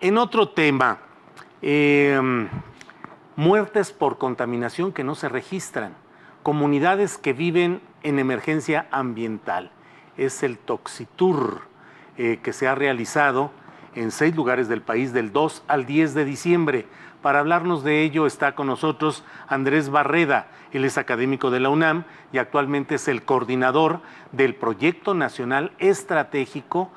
En otro tema, muertes por contaminación que no se registran, comunidades que viven en emergencia ambiental. Es el Toxitour que se ha realizado en 6 lugares del país del 2 al 10 de diciembre. Para hablarnos de ello está con nosotros Andrés Barreda. Él es académico de la UNAM y actualmente es el coordinador del Proyecto Nacional Estratégico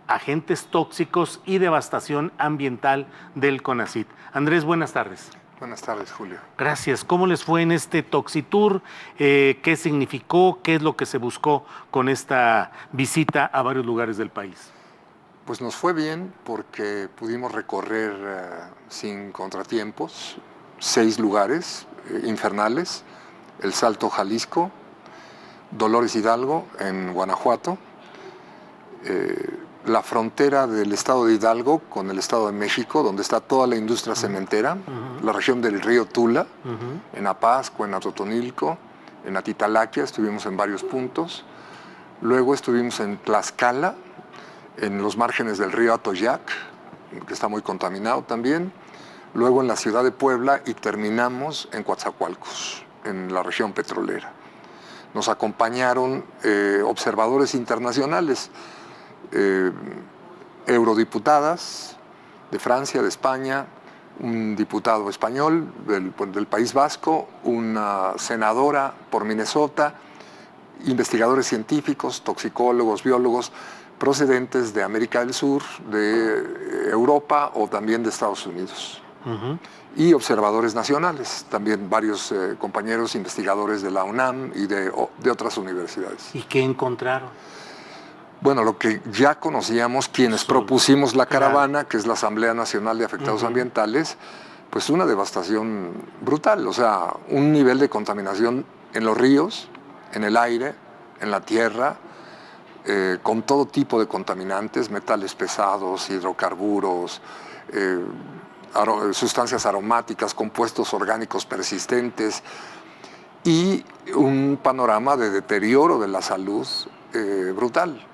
Agentes Tóxicos y Devastación Ambiental del CONACYT. Andrés, buenas tardes. Buenas tardes, Julio. Gracias. ¿Cómo les fue en este Toxitour? ¿Qué significó? ¿Qué es lo que se buscó con esta visita a varios lugares del país? Pues nos fue bien porque pudimos recorrer sin contratiempos 6 lugares infernales: El Salto, Jalisco; Dolores Hidalgo, en Guanajuato; la frontera del estado de Hidalgo con el estado de México, donde está toda la industria cementera; la región del río Tula, en Apasco, en Atotonilco, en Atitalaquia, estuvimos en varios puntos. Luego estuvimos en Tlaxcala, en los márgenes del río Atoyac, que está muy contaminado también. Luego en la ciudad de Puebla y terminamos en Coatzacoalcos, en la región petrolera. Nos acompañaron observadores internacionales, eurodiputadas de Francia, de España, un diputado español del País Vasco, una senadora por Minnesota, investigadores científicos, toxicólogos, biólogos, procedentes de América del Sur, de Europa o también de Estados Unidos. Y observadores nacionales, también varios compañeros investigadores de la UNAM y de otras universidades. ¿Y qué encontraron? Bueno, lo que ya conocíamos quienes propusimos la caravana, que es la Asamblea Nacional de Afectados Ambientales, pues una devastación brutal, o sea, un nivel de contaminación en los ríos, en el aire, en la tierra, con todo tipo de contaminantes, metales pesados, hidrocarburos, sustancias aromáticas, compuestos orgánicos persistentes, y un panorama de deterioro de la salud brutal.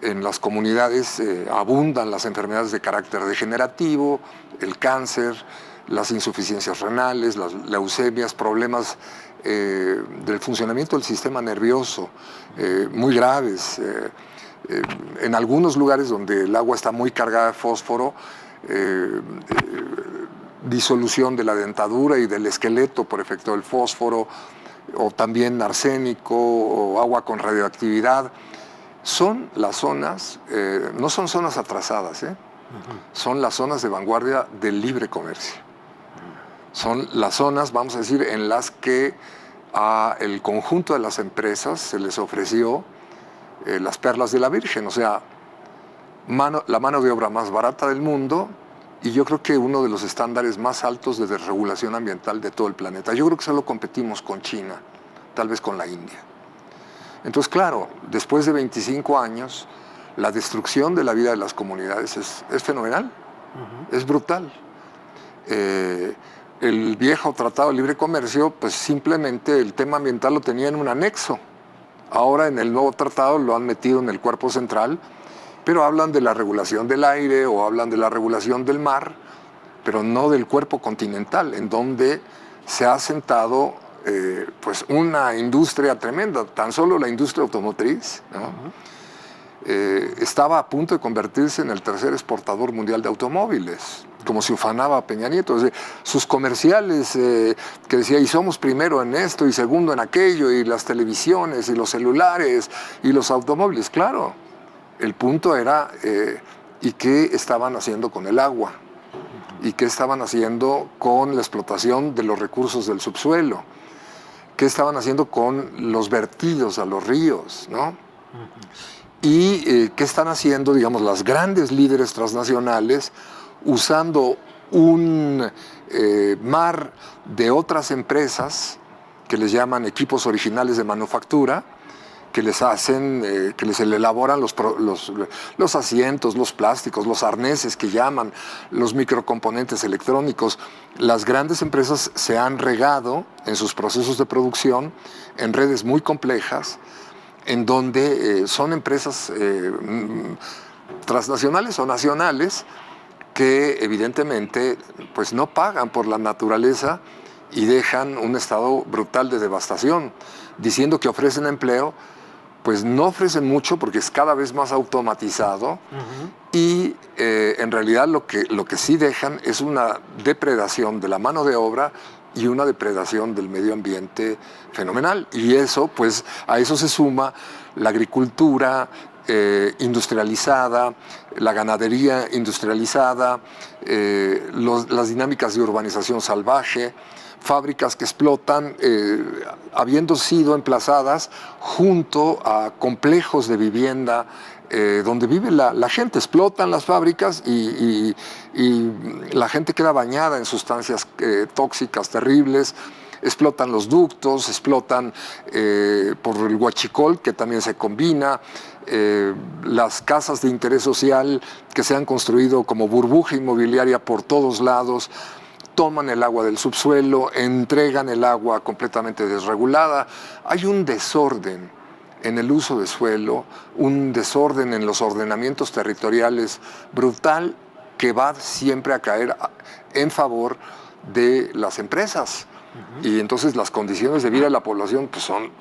En las comunidades abundan las enfermedades de carácter degenerativo, el cáncer, las insuficiencias renales, las leucemias, problemas del funcionamiento del sistema nervioso muy graves. En algunos lugares donde el agua está muy cargada de fósforo, disolución de la dentadura y del esqueleto por efecto del fósforo, o también arsénico o agua con radioactividad. Son las zonas, no son zonas atrasadas, son las zonas de vanguardia del libre comercio. Son las zonas, vamos a decir, en las que a el conjunto de las empresas se les ofreció las perlas de la Virgen, o sea, la mano de obra más barata del mundo, y yo creo que uno de los estándares más altos de desregulación ambiental de todo el planeta. Yo creo que solo competimos con China, tal vez con la India. Entonces, claro, después de 25 años, la destrucción de la vida de las comunidades es fenomenal, es brutal. El viejo Tratado de Libre Comercio, pues simplemente el tema ambiental lo tenía en un anexo. Ahora en el nuevo tratado lo han metido en el cuerpo central, pero hablan de la regulación del aire o hablan de la regulación del mar, pero no del cuerpo continental, en donde se ha asentado pues una industria tremenda. Tan solo la industria automotriz, ¿no? Estaba a punto de convertirse en el tercer exportador mundial de automóviles, como se ufanaba Peña Nieto. Sus comerciales que decía, y somos primero en esto y segundo en aquello, y las televisiones y los celulares y los automóviles. Claro, el punto era ¿y qué estaban haciendo con el agua? ¿Y qué estaban haciendo con la explotación de los recursos del subsuelo? ¿Qué estaban haciendo con los vertidos a los ríos, ¿no? Y qué están haciendo, digamos, las grandes líderes transnacionales usando un mar de otras empresas que les llaman equipos originales de manufactura, que les hacen, que les elaboran los asientos, los plásticos, los arneses que llaman, los microcomponentes electrónicos. Las grandes empresas se han regado en sus procesos de producción en redes muy complejas, en donde son empresas transnacionales o nacionales que evidentemente pues no pagan por la naturaleza y dejan un estado brutal de devastación, diciendo que ofrecen empleo, pues no ofrecen mucho porque es cada vez más automatizado y en realidad lo que sí dejan es una depredación de la mano de obra y una depredación del medio ambiente fenomenal. Y eso, pues a eso se suma la agricultura industrializada, la ganadería industrializada, las dinámicas de urbanización salvaje, fábricas que explotan, habiendo sido emplazadas junto a complejos de vivienda donde vive la gente. Explotan las fábricas y la gente queda bañada en sustancias tóxicas terribles. Explotan los ductos, explotan por el huachicol, que también se combina, las casas de interés social que se han construido como burbuja inmobiliaria por todos lados, toman el agua del subsuelo, entregan el agua completamente desregulada. Hay un desorden en el uso de suelo, un desorden en los ordenamientos territoriales brutal que va siempre a caer en favor de las empresas. Y entonces las condiciones de vida de la población pues son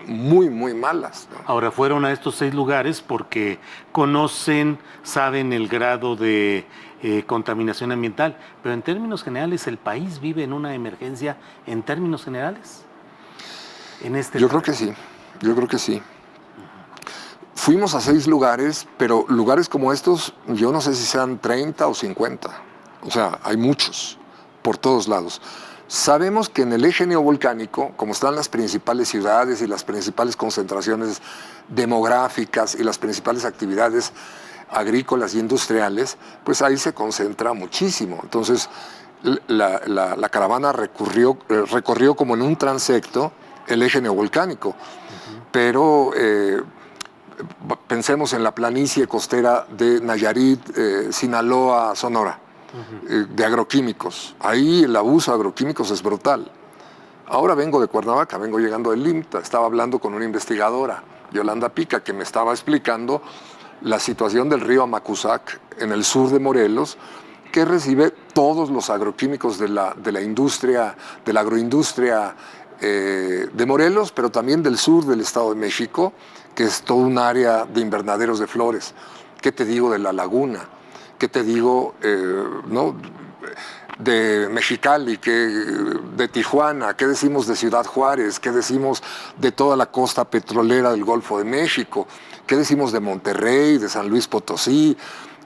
muy, muy malas, ¿no? Ahora, fueron a estos 6 lugares porque conocen, saben el grado de contaminación ambiental, pero en términos generales, ¿el país vive en una emergencia en términos generales? Yo creo que sí, yo creo que sí. Fuimos a 6 lugares, pero lugares como estos, yo no sé si sean 30 o 50. O sea, hay muchos, por todos lados. Sabemos que en el eje neovolcánico, como están las principales ciudades y las principales concentraciones demográficas y las principales actividades agrícolas y industriales, pues ahí se concentra muchísimo. Entonces, la caravana recorrió como en un transecto el eje neovolcánico, pero pensemos en la planicie costera de Nayarit, Sinaloa, Sonora, de agroquímicos. Ahí el abuso de agroquímicos es brutal. Ahora vengo de Cuernavaca, vengo llegando del IMTA, estaba hablando con una investigadora, Yolanda Pica, que me estaba explicando la situación del río Amacuzac en el sur de Morelos, que recibe todos los agroquímicos de la industria, de la agroindustria de Morelos, pero también del sur del Estado de México, que es todo un área de invernaderos de flores. ¿Qué te digo de La Laguna? ¿Qué te digo ¿no? de Mexicali? De Tijuana? ¿Qué decimos de Ciudad Juárez? ¿Qué decimos de toda la costa petrolera del Golfo de México? ¿Qué decimos de Monterrey, de San Luis Potosí,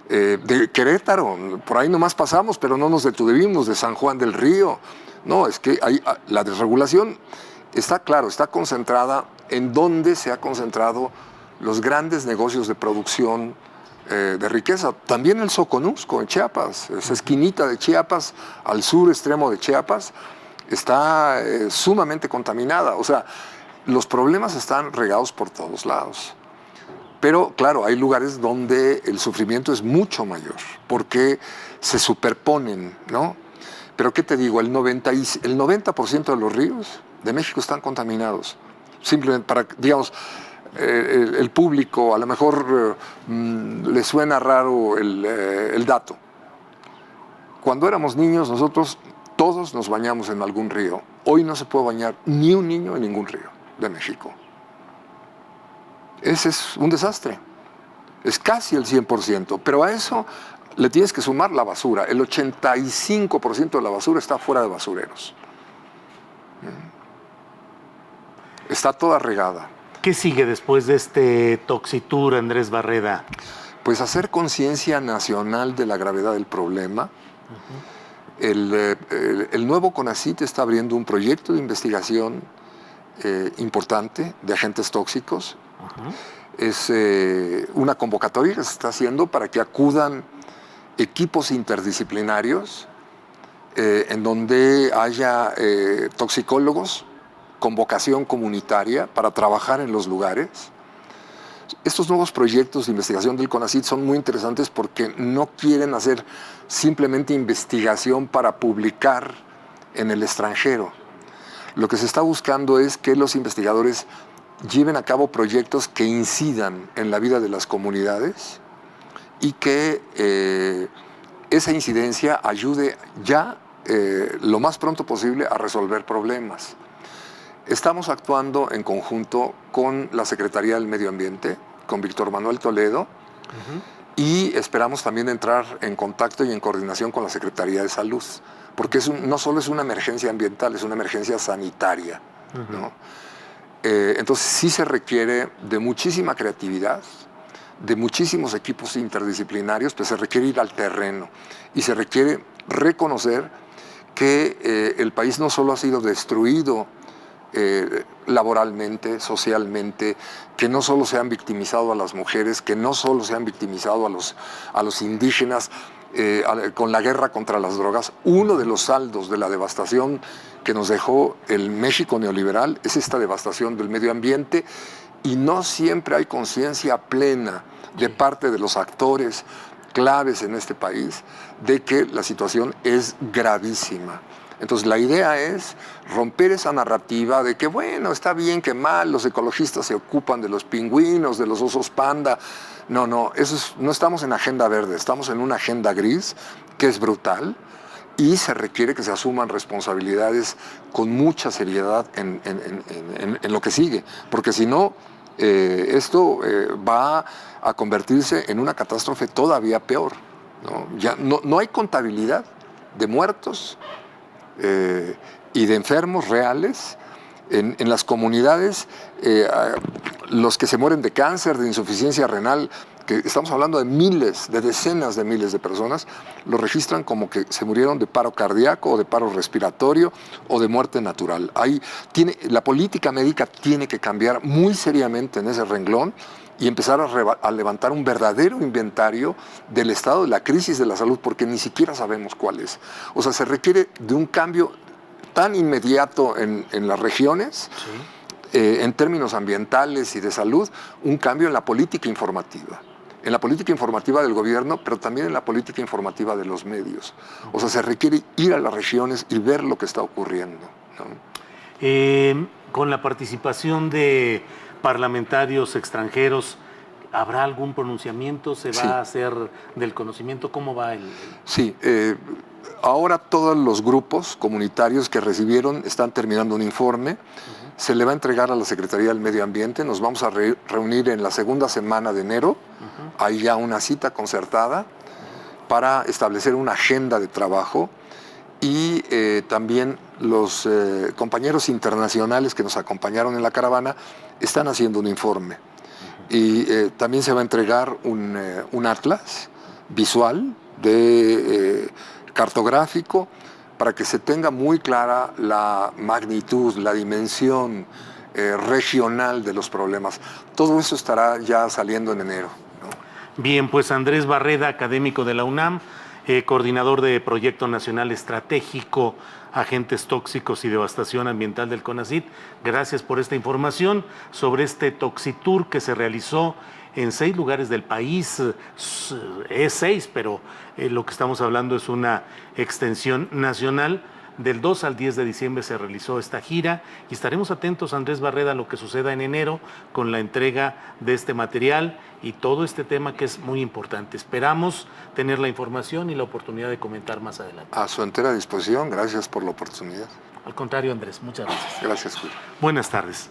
de Querétaro? Por ahí nomás pasamos, pero no nos detuvimos, de San Juan del Río. No, es que la desregulación está claro, está concentrada en donde se ha concentrado los grandes negocios de producción de riqueza. También el Soconusco, en Chiapas, esa esquinita de Chiapas, al sur extremo de Chiapas, está sumamente contaminada. O sea, los problemas están regados por todos lados. Pero, claro, hay lugares donde el sufrimiento es mucho mayor, porque se superponen, ¿no? Pero, ¿qué te digo? El 90% de los ríos de México están contaminados. Simplemente para, digamos, el público a lo mejor le suena raro el dato. Cuando éramos niños, nosotros todos nos bañamos en algún río. Hoy no se puede bañar ni un niño en ningún río de México. Ese es un desastre. Es casi el 100%, pero a eso le tienes que sumar la basura. El 85% de la basura está fuera de basureros. Está toda regada. ¿Qué sigue después de este Toxitour, Andrés Barreda? Pues hacer conciencia nacional de la gravedad del problema. El nuevo CONACYT está abriendo un proyecto de investigación importante de agentes tóxicos. Es una convocatoria que se está haciendo para que acudan equipos interdisciplinarios en donde haya toxicólogos con vocación comunitaria para trabajar en los lugares. Estos nuevos proyectos de investigación del CONACYT son muy interesantes porque no quieren hacer simplemente investigación para publicar en el extranjero. Lo que se está buscando es que los investigadores lleven a cabo proyectos que incidan en la vida de las comunidades y que esa incidencia ayude ya lo más pronto posible a resolver problemas. Estamos actuando en conjunto con la Secretaría del Medio Ambiente, con Víctor Manuel Toledo, y esperamos también entrar en contacto y en coordinación con la Secretaría de Salud, porque no solo es una emergencia ambiental, es una emergencia sanitaria, ¿no? Entonces sí se requiere de muchísima creatividad, de muchísimos equipos interdisciplinarios, pues se requiere ir al terreno y se requiere reconocer que el país no solo ha sido destruido laboralmente, socialmente, que no solo se han victimizado a las mujeres, que no solo se han victimizado a los indígenas con la guerra contra las drogas. Uno de los saldos de la devastación que nos dejó el México neoliberal es esta devastación del medio ambiente, y no siempre hay conciencia plena de parte de los actores claves en este país de que la situación es gravísima. Entonces la idea es romper esa narrativa de que, bueno, está bien, que mal, los ecologistas se ocupan de los pingüinos, de los osos panda. No, no, no estamos en agenda verde, estamos en una agenda gris que es brutal, y se requiere que se asuman responsabilidades con mucha seriedad en lo que sigue, porque si no, esto va a convertirse en una catástrofe todavía peor, ¿no? Ya no hay contabilidad de muertos y de enfermos reales en las comunidades. Los que se mueren de cáncer, de insuficiencia renal, que estamos hablando de miles, de decenas de miles de personas, lo registran como que se murieron de paro cardíaco o de paro respiratorio o de muerte natural. La política médica tiene que cambiar muy seriamente en ese renglón y empezar a levantar un verdadero inventario del estado de la crisis de la salud, porque ni siquiera sabemos cuál es. O sea, se requiere de un cambio tan inmediato en las regiones, en términos ambientales y de salud, un cambio en la política informativa. En la política informativa del gobierno, pero también en la política informativa de los medios. O sea, se requiere ir a las regiones y ver lo que está ocurriendo, ¿no? Con la participación de parlamentarios extranjeros, ¿habrá algún pronunciamiento? ¿Se va a hacer del conocimiento? ¿Cómo va el...? Sí, ahora todos los grupos comunitarios que recibieron están terminando un informe. Se le va a entregar a la Secretaría del Medio Ambiente. Nos vamos a reunir en la segunda semana de enero. Hay ya una cita concertada para establecer una agenda de trabajo, y también los compañeros internacionales que nos acompañaron en la caravana están haciendo un informe. Y también se va a entregar un atlas visual cartográfico, para que se tenga muy clara la magnitud, la dimensión regional de los problemas. Todo eso estará ya saliendo en enero, ¿no? Bien, pues Andrés Barreda, académico de la UNAM, coordinador de Proyecto Nacional Estratégico, Agentes Tóxicos y Devastación Ambiental del CONACYT, gracias por esta información sobre este Toxitour que se realizó en 6 lugares del país. Es 6, pero lo que estamos hablando es una extensión nacional. Del 2 al 10 de diciembre se realizó esta gira, y estaremos atentos, Andrés Barreda, a lo que suceda en enero con la entrega de este material y todo este tema que es muy importante. Esperamos tener la información y la oportunidad de comentar más adelante. A su entera disposición, gracias por la oportunidad. Al contrario, Andrés, muchas gracias. Gracias, Julio. Buenas tardes.